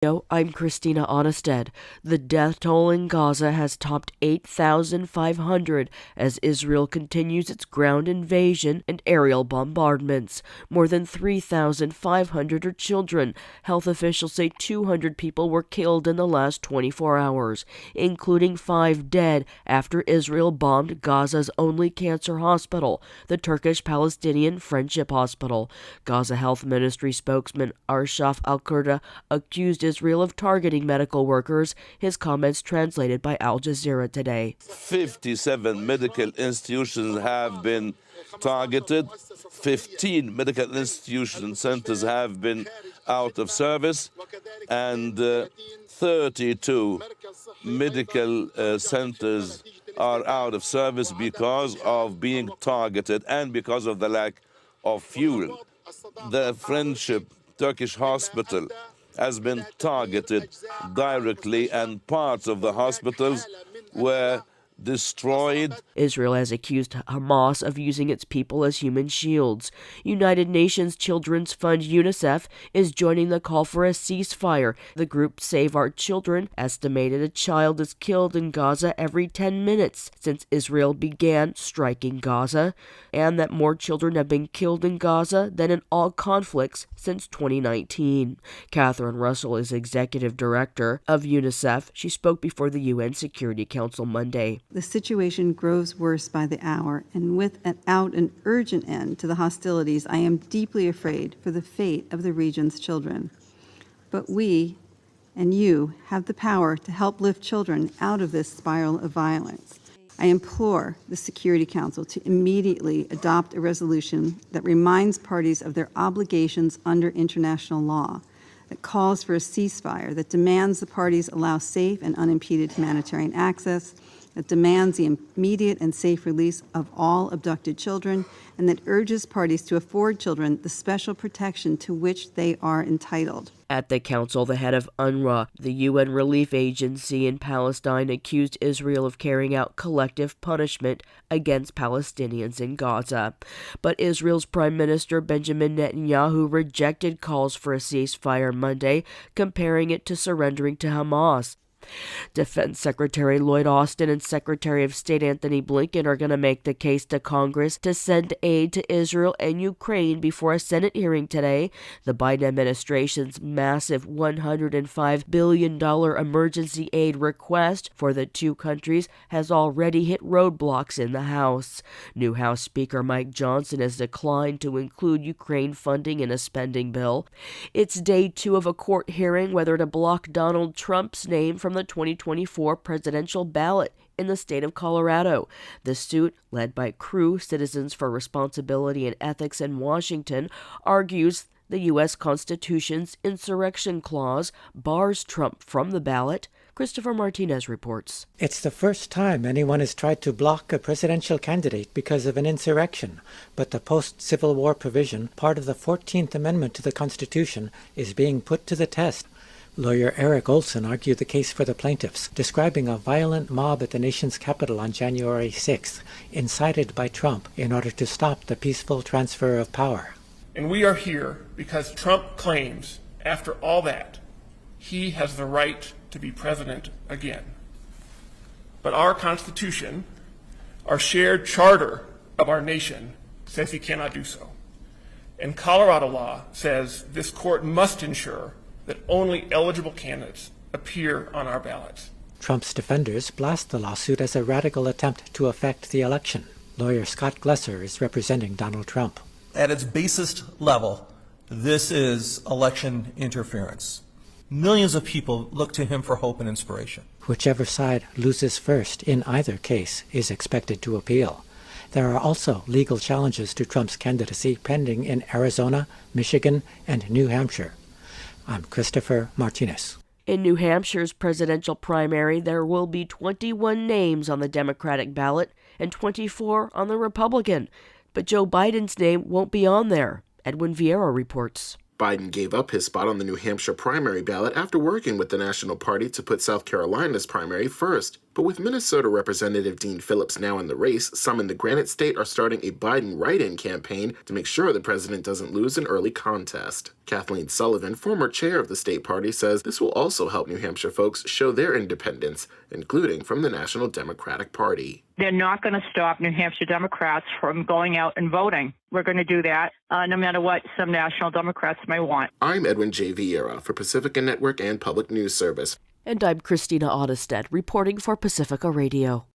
I'm Christina Onnested. The death toll in Gaza has topped 8,500 as Israel continues its ground invasion and aerial bombardments. More than 3,500 are children. Health officials say 200 people were killed in the last 24 hours, including 5 dead after Israel bombed Gaza's only cancer hospital, the Turkish-Palestinian Friendship Hospital. Gaza Health Ministry spokesman Arshaf Al-Qurda accused Israel of targeting medical workers, his comments translated by Al Jazeera today. 57 medical institutions have been targeted. 15 medical institution centers have been out of service, and 32 medical centers are out of service because of being targeted and because of the lack of fuel. The Friendship Turkish Hospital has been targeted directly, and parts of the hospitals were destroyed. Israel has accused Hamas of using its people as human shields. United Nations Children's Fund UNICEF is joining the call for a ceasefire. The group Save Our Children estimated a child is killed in Gaza every 10 minutes since Israel began striking Gaza, and that more children have been killed in Gaza than in all conflicts since 2019. Catherine Russell is executive director of UNICEF. She spoke before the UN Security Council Monday. The situation grows worse by the hour, and without an urgent end to the hostilities, I am deeply afraid for the fate of the region's children. But we and you have the power to help lift children out of this spiral of violence. I implore the Security Council to immediately adopt a resolution that reminds parties of their obligations under international law, that calls for a ceasefire, that demands the parties allow safe and unimpeded humanitarian access, that demands the immediate and safe release of all abducted children, and that urges parties to afford children the special protection to which they are entitled. At the council, the head of UNRWA, the UN relief agency in Palestine, accused Israel of carrying out collective punishment against Palestinians in Gaza. But Israel's Prime Minister Benjamin Netanyahu rejected calls for a ceasefire Monday, comparing it to surrendering to Hamas. Defense Secretary Lloyd Austin and Secretary of State Antony Blinken are going to make the case to Congress to send aid to Israel and Ukraine before a Senate hearing today. The Biden administration's massive $105 billion emergency aid request for the two countries has already hit roadblocks in the House. New House Speaker Mike Johnson has declined to include Ukraine funding in a spending bill. It's day 2 of a court hearing whether to block Donald Trump's name from the 2024 presidential ballot in the state of Colorado. The suit, led by Crew Citizens for Responsibility and Ethics in Washington, argues the U.S. Constitution's insurrection clause bars Trump from the ballot. Christopher Martinez reports. It's the first time anyone has tried to block a presidential candidate because of an insurrection, but the post-Civil War provision, part of the 14th Amendment to the Constitution, is being put to the test. Lawyer Eric Olson argued the case for the plaintiffs, describing a violent mob at the nation's capital on January 6th, incited by Trump in order to stop the peaceful transfer of power. And we are here because Trump claims, after all that, he has the right to be president again. But our Constitution, our shared charter of our nation, says he cannot do so. And Colorado law says this court must ensure that only eligible candidates appear on our ballots. Trump's defenders blast the lawsuit as a radical attempt to affect the election. Lawyer Scott Glesser is representing Donald Trump. At its basest level, this is election interference. Millions of people look to him for hope and inspiration. Whichever side loses first in either case is expected to appeal. There are also legal challenges to Trump's candidacy pending in Arizona, Michigan, and New Hampshire. I'm Christopher Martinez. In New Hampshire's presidential primary, there will be 21 names on the Democratic ballot and 24 on the Republican. But Joe Biden's name won't be on there. Edwin Vieira reports. Biden gave up his spot on the New Hampshire primary ballot after working with the National Party to put South Carolina's primary first. But with Minnesota Representative Dean Phillips now in the race, some in the Granite State are starting a Biden write-in campaign to make sure the president doesn't lose an early contest. Kathleen Sullivan, former chair of the state party, says this will also help New Hampshire folks show their independence, including from the National Democratic Party. They're not going to stop New Hampshire Democrats from going out and voting. We're going to do that no matter what some national Democrats may want. I'm Edwin J. Vieira for Pacifica Network and Public News Service. And I'm Christina Ottestedt, reporting for Pacifica Radio.